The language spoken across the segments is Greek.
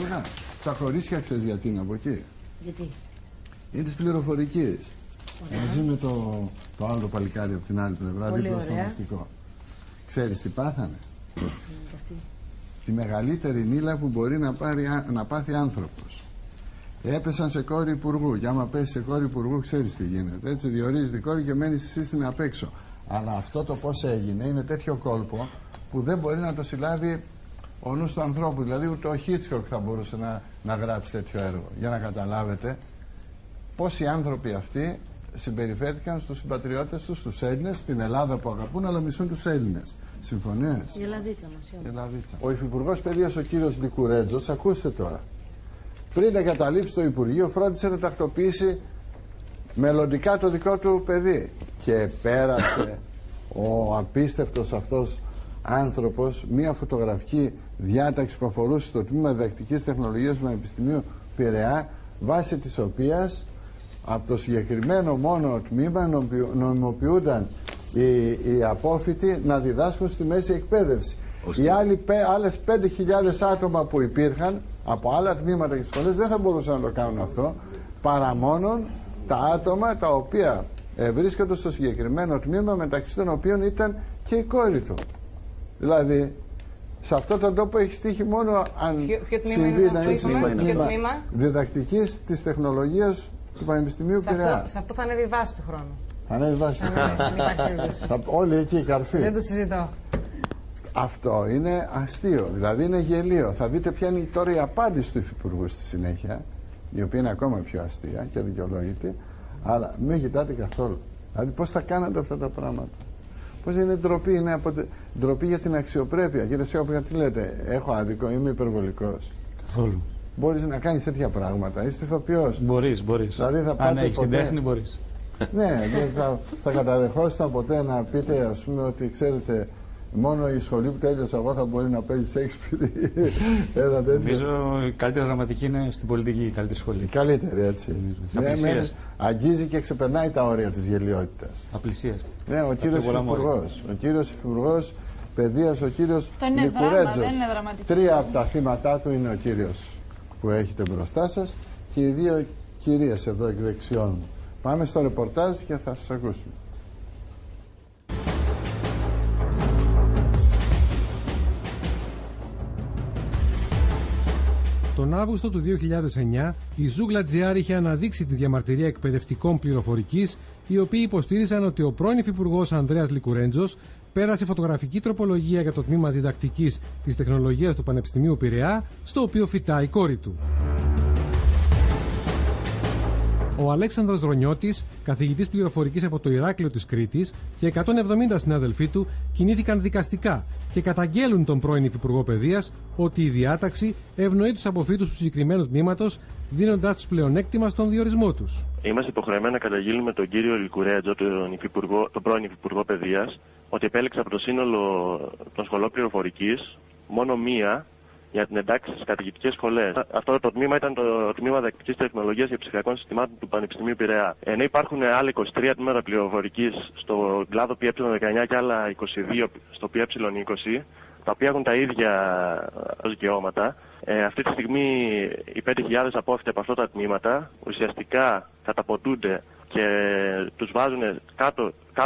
Όλα. Τα κορίτσια ξέρεις γιατί είναι από εκεί. Γιατί? Είναι της πληροφορικής. Μαζί με το άλλο το παλικάρι από την άλλη πλευρά, δίπλα στο ναυτικό. Ξέρεις τι πάθανε? Τη μεγαλύτερη νύλα που μπορεί να πάθει άνθρωπος. Έπεσαν σε κόρη υπουργού. Και άμα πέσει σε κόρη υπουργού, ξέρεις τι γίνεται. Έτσι διορίζει την κόρη και μένει στη σύστηνη απ' έξω. Αλλά αυτό το πώς έγινε είναι τέτοιο κόλπο που δεν μπορεί να το συλλάβει ο νους του ανθρώπου. Δηλαδή ούτε ο Χίτσκοκ θα μπορούσε να γράψει τέτοιο έργο. Για να καταλάβετε πώς οι άνθρωποι αυτοί συμπεριφέρθηκαν στους συμπατριώτες τους, στους Έλληνες, στην Ελλάδα που αγαπούν, αλλά μισούν τους Έλληνες. Συμφωνίες? Η Ελλαδίτσα μας. Ο Υφυπουργός Παιδείας, ο κύριος Λικουρέτζος, ακούστε τώρα, πριν εγκαταλείψει το Υπουργείο, φρόντισε να τακτοποιήσει μελλοντικά το δικό του παιδί. Και πέρασε ο απίστευτος αυτός άνθρωπος μία φωτογραφική διάταξη που αφορούσε στο τμήμα διδακτικής τεχνολογίας του Πανεπιστημίου Πειραιά, βάσει της οποίας από το συγκεκριμένο μόνο τμήμα νομιμοποιούνταν οι απόφοιτοι να διδάσκουν στη μέση εκπαίδευση. Οι άλλες 5.000 άτομα που υπήρχαν από άλλα τμήματα και σχολές δεν θα μπορούσαν να το κάνουν αυτό, παρά μόνον τα άτομα τα οποία βρίσκονται στο συγκεκριμένο τμήμα, μεταξύ των οποίων ήταν και η κόρη του. Δηλαδή, σε αυτόν τον τόπο έχει τύχει μόνο αν συμβεί να είσαι στο τμήμα διδακτικής της τεχνολογίας του Πανεπιστημίου Πειραιά. Σε αυτό θα ανέβει βάση του χρόνου. Θα ανέβει βάση του χρόνου. Όλοι εκεί οι καρφοί. Δεν το συζητώ. Αυτό είναι αστείο, δηλαδή είναι γελίο. Θα δείτε ποια είναι τώρα η απάντηση του Υφυπουργού στη συνέχεια, η οποία είναι ακόμα πιο αστεία και δικαιολόγητη, αλλά μην κοιτάτε καθόλου. Δηλαδή πώς θα κάνατε αυτά τα πράγματα. Πώς είναι ντροπή, είναι ντροπή για την αξιοπρέπεια. Κύριε Σιώπηγα, τι λέτε, έχω άδικο, είμαι υπερβολικός? Καθόλου. Μπορείς να κάνεις τέτοια πράγματα, είσαι ηθοποιός. Μπορείς. Δηλαδή θα αν έχεις την τέχνη, μπορείς. Ναι, θα καταδεχόσασταν ποτέ να πείτε, ας πούμε, ότι ξέρετε, μόνο η σχολή που τέλειωσα εγώ θα μπορεί να παίζει Σέξπιρ ή ένα τέτοιο. Νομίζω η καλύτερη δραματική είναι στην πολιτική, η καλύτερη σχολή. Καλύτερη, έτσι. Αγγίζει και ξεπερνάει τα όρια της γελιότητας. Απλησίαστη. Ναι, ο κύριος Υφυπουργός Παιδείας, ο κύριος Λικουρέτζος. Τρία από τα θύματά του είναι ο κύριος που έχετε μπροστά σας και οι δύο κυρίες εδώ εκ δεξιών μου. Πάμε στο ρεπορτάζ και θα σας ακούσουμε. Τον Αύγουστο του 2009, η Ζούγκλα.gr είχε αναδείξει τη διαμαρτυρία εκπαιδευτικών πληροφορικής, οι οποίοι υποστήριζαν ότι ο πρώην Υφυπουργός Ανδρέας Λικουρέτζος πέρασε φωτογραφική τροπολογία για το τμήμα διδακτικής της τεχνολογίας του Πανεπιστημίου Πειραιά, στο οποίο φοιτά η κόρη του. Ο Αλέξανδρος Ρονιώτης, καθηγητής πληροφορικής από το Ηράκλειο της Κρήτης, και 170 συνάδελφοί του κινήθηκαν δικαστικά και καταγγέλουν τον πρώην Υφυπουργό Παιδείας ότι η διάταξη ευνοεί τους αποφύτους του συγκεκριμένου τμήματος, δίνοντάς τους πλεονέκτημα στον διορισμό τους. Είμαστε υποχρεωμένοι να καταγγείλουμε τον κύριο Λικουρέτζο, τον πρώην Υφυπουργό Παιδείας, ότι επέλεξε από το σύνολο των σχολών πληροφορικής μόνο μία για την εντάξει στις κατοικητικές σχολές. Αυτό το τμήμα ήταν το τμήμα διδακτικής τεχνολογίας και ψηφιακών συστημάτων του Πανεπιστημίου Πειραιά. Ενώ υπάρχουν άλλα 23 τμήματα πληροφορικής στο κλάδο ΠΕ19 και άλλα 22 στο ΠΕ20, τα οποία έχουν τα ίδια δικαιώματα. Αυτή τη στιγμή οι 5.000 απόφοιτοι από αυτά τα τμήματα ουσιαστικά καταποντούνται και τους βάζουν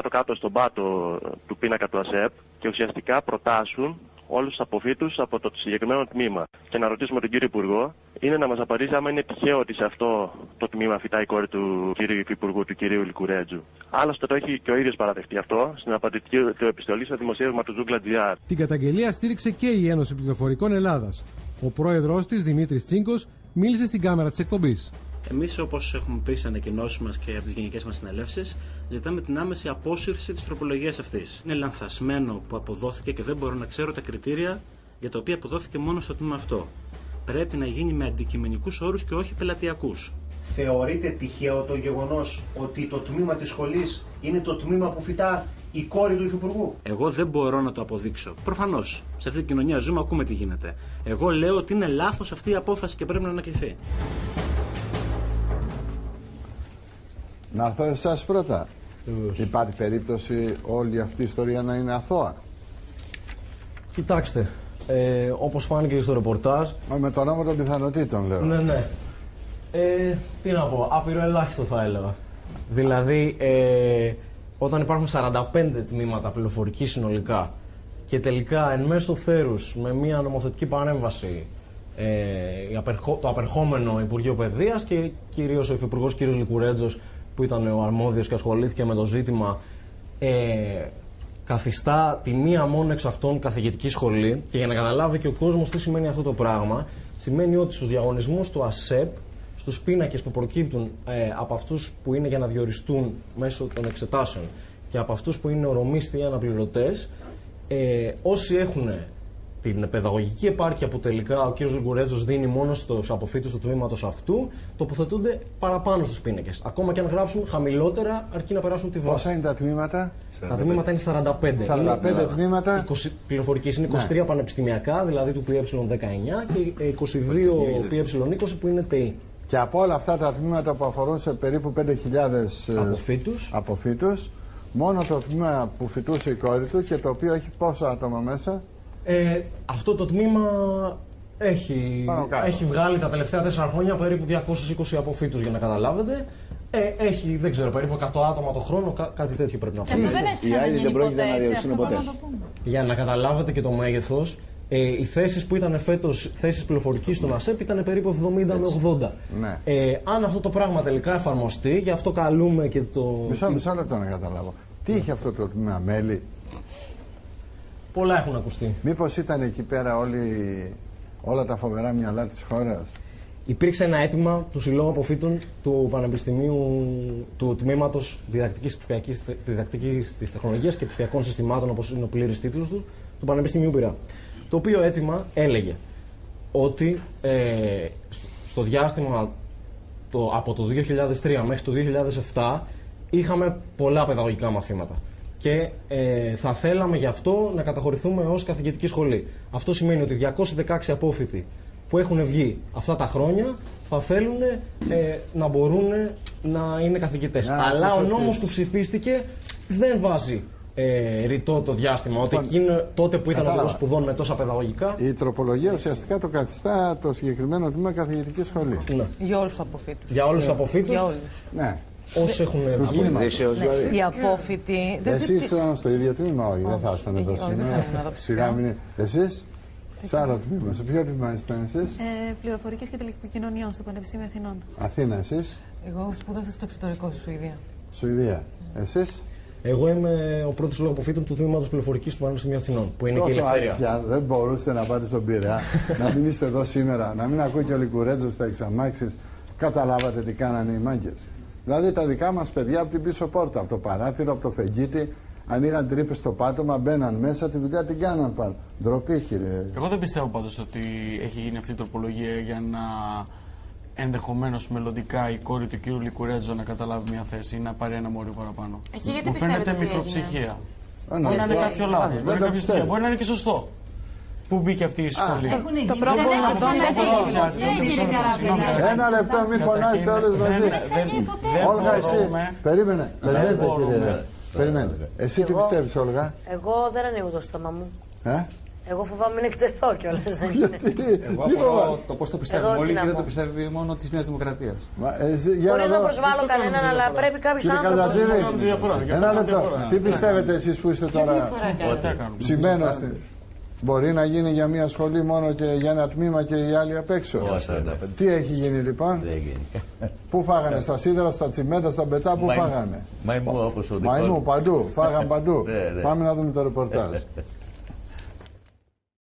κάτω στον πάτο του πίνακα του ΑΣΕΠ και ουσιαστικά προτάσουν όλους τους αποφύτους από το συγκεκριμένο τμήμα. Και να ρωτήσουμε τον κύριο Υπουργό είναι να μας απαντήσει άμα είναι τυχαίο ότι σε αυτό το τμήμα φοιτάει η κόρη του κύριου Υφυπουργού, του κυρίου Λικουρέτζου. Άλλωστε το έχει και ο ίδιος παραδεχτεί αυτό στην απαντητική του επιστολή στο δημοσίευμα του Ζούγκλα.gr. Την καταγγελία στήριξε και η Ένωση Πληροφορικών Ελλάδας. Ο πρόεδρος της, Δημήτρης Τσίγκος, μίλησε στην κάμερα της εκπομπής. Εμείς, όπως έχουμε πει στις ανακοινώσεις μας και από τις γενικές μας συνελεύσεις, ζητάμε την άμεση απόσυρση της τροπολογίας αυτής. Είναι λανθασμένο που αποδόθηκε και δεν μπορώ να ξέρω τα κριτήρια για τα οποία αποδόθηκε μόνο στο τμήμα αυτό. Πρέπει να γίνει με αντικειμενικούς όρους και όχι πελατειακούς. Θεωρείτε τυχαίο το γεγονός ότι το τμήμα της σχολής είναι το τμήμα που φοιτά η κόρη του Υφυπουργού? Εγώ δεν μπορώ να το αποδείξω. Προφανώς, σε αυτή την κοινωνία ζούμε, ακούμε τι γίνεται. Εγώ λέω ότι είναι λάθος αυτή η απόφαση και πρέπει να ανακληθεί. Να έρθω εσάς πρώτα. Υπάρχει περίπτωση όλη αυτή η ιστορία να είναι αθώα? Κοιτάξτε, όπως φάνηκε και στο ρεπορτάζ. Με τον νόμο των πιθανότητων, λέω. Ναι. Τι να πω, απειροελάχιστο θα έλεγα. Δηλαδή, όταν υπάρχουν 45 τμήματα πληροφορική συνολικά και τελικά εν μέσω θέρους με μια νομοθετική παρέμβαση το απερχόμενο Υπουργείο Παιδείας και κυρίως ο Υφυπουργός κ. Λικουρέτζος, που ήταν ο αρμόδιος και ασχολήθηκε με το ζήτημα, καθιστά τη μία μόνο εξ αυτών καθηγητική σχολή. Και για να καταλάβει και ο κόσμος τι σημαίνει αυτό το πράγμα, σημαίνει ότι στους διαγωνισμούς του ΑΣΕΠ, στους πίνακες που προκύπτουν από αυτούς που είναι για να διοριστούν μέσω των εξετάσεων και από αυτούς που είναι ορομίστοι ή αναπληρωτές, όσοι έχουν την παιδαγωγική επάρκεια που τελικά ο κ. Λικουρέτζος δίνει μόνο στους αποφύτους του τμήματος αυτού, τοποθετούνται παραπάνω στους πίνακες. Ακόμα και αν γράψουν χαμηλότερα, αρκεί να περάσουν τη βάση. Πόσα είναι τα τμήματα? Τα τμήματα είναι 45. 45 τμήματα. 20 πληροφορικής είναι 23 πανεπιστημιακά, δηλαδή του ΠΕ19, και 22 ΠΕ20 που είναι ΤΕΙ. Και από όλα αυτά τα τμήματα που αφορούν σε περίπου 5.000 αποφύτους, μόνο το τμήμα που φοιτούσε η κόρη του και το οποίο έχει πόσα άτομα μέσα? Αυτό το τμήμα έχει βγάλει τα τελευταία 4 χρόνια περίπου 220 αποφύτους, για να καταλάβετε. Έχει, δεν ξέρω, περίπου 100 άτομα το χρόνο, κάτι τέτοιο πρέπει να πω. Οι άλλοι δεν πρόκειται να διοριστούν ποτέ. Για να καταλάβετε και το μέγεθος, οι θέσεις που ήταν φέτος θέσεις πληροφορικής στον ΑΣΕΠ ήταν περίπου 70 με 80. Ναι. Αν αυτό το πράγμα τελικά εφαρμοστεί, γι' αυτό καλούμε και το... Μισό λεπτό να καταλάβω. Τι είχε αυτό το τμήμα, μέλη? Πολλά έχουν ακουστεί. Μήπως ήταν εκεί πέρα όλα τα φοβερά μυαλά της χώρας? Υπήρξε ένα αίτημα του Συλλόγου Αποφύτων του Πανεπιστημίου, του Τμήματος Διδακτικής της Τεχνολογίας και Ψηφιακών Συστημάτων, όπως είναι ο πλήρης τίτλος του Πανεπιστημίου Πειραιά. Το οποίο αίτημα έλεγε ότι στο διάστημα από το 2003 μέχρι το 2007 είχαμε πολλά παιδαγωγικά μαθήματα. Και θα θέλαμε γι' αυτό να καταχωρηθούμε ως καθηγητική σχολή. Αυτό σημαίνει ότι 216 απόφοιτοι που έχουν βγει αυτά τα χρόνια θα θέλουν να μπορούν να είναι καθηγητές. Αλλά ο νόμος που ψηφίστηκε δεν βάζει ρητό το διάστημα, ότι εκείνο τότε που ήταν ο λόγος σπουδών με τόσα παιδαγωγικά. Η τροπολογία ουσιαστικά το καθιστά το συγκεκριμένο τμήμα καθηγητική σχολή. Ναι. Για όλους τους αποφύτους. Για όλους τους αποφύτους. Ναι. Όσοι έχουν βγει. Οι απόφοιτοι. Εσείς ήσασταν στο ίδιο τμήμα? Όχι, δεν θα ήσταν εδώ σήμερα. Σιγά μην. Εσείς? Σε άλλο τμήμα. Σε ποιο τμήμα ήσασταν εσείς? Πληροφορικής και τηλεπικοινωνιών στο Πανεπιστήμιο Αθηνών. Αθήνα, εσείς? Εγώ σπούδασα στο εξωτερικό, στη Σουηδία. Σουηδία. Εσείς? Εγώ είμαι ο πρώτος λόγος αποφύτων του τμήματος πληροφορικής του Πανεπιστημίου Αθηνών, που είναι και η Ελευθερία. Δεν μπορούσατε να πάτε στον Πειραιά, να μην είστε εδώ σήμερα, να μην ακούει και ο Λικουρέτζος στα εξαμάξεις. Καταλάβατε τι κάνανε οι μάγκες? Δηλαδή τα δικά μας παιδιά από την πίσω πόρτα, από το παράθυρο, από το φεγγίτι, ανοίγαν τρύπες στο πάτωμα, μπαίναν μέσα, τη δουλειά την κάναν πάνω. Ντροπή, κύριε. Εγώ δεν πιστεύω πάντως ότι έχει γίνει αυτή η τροπολογία για να ενδεχομένως μελλοντικά η κόρη του κύριου Λικουρέτζο να καταλάβει μια θέση ή να πάρει ένα μόριο παραπάνω. Μου φαίνεται μικροψυχία. Μπορεί να είναι κάποιο λάθος. Μπορεί να είναι και σωστό. Πού μπήκε αυτή η σχολή? Το πρόβλημα Ένα λεπτό, μην φωνάζετε όλες μαζί. Όλγα, εσύ. Περίμενε, κύριε. Περιμένετε. Εσύ τι πιστεύεις, Όλγα? Εγώ δεν ανοίγω το στόμα μου. Εγώ φοβάμαι να εκτεθώ κιόλας. Εγώ αφορώ το πώς το πιστεύουμε όλοι και δεν το πιστεύει μόνο της Νέας Δημοκρατίας. Χωρίς να προσβάλλω κανέναν, αλλά πρέπει κάποιος άνθρωπος. Ένα λεπτό. Τι πιστεύετε εσείς που είστε τώρα ψημένος? Μπορεί να γίνει για μια σχολή μόνο και για ένα τμήμα και οι άλλοι απ' έξω? Τι έχει γίνει λοιπόν? Πού φάγανε? Στα σίδερα, στα τσιμέντα, στα μπετά, πού φάγανε? Μαϊμού, όπως ο Μαϊμού, παντού. Φάγαν παντού. Πάμε να δούμε το ρεπορτάζ.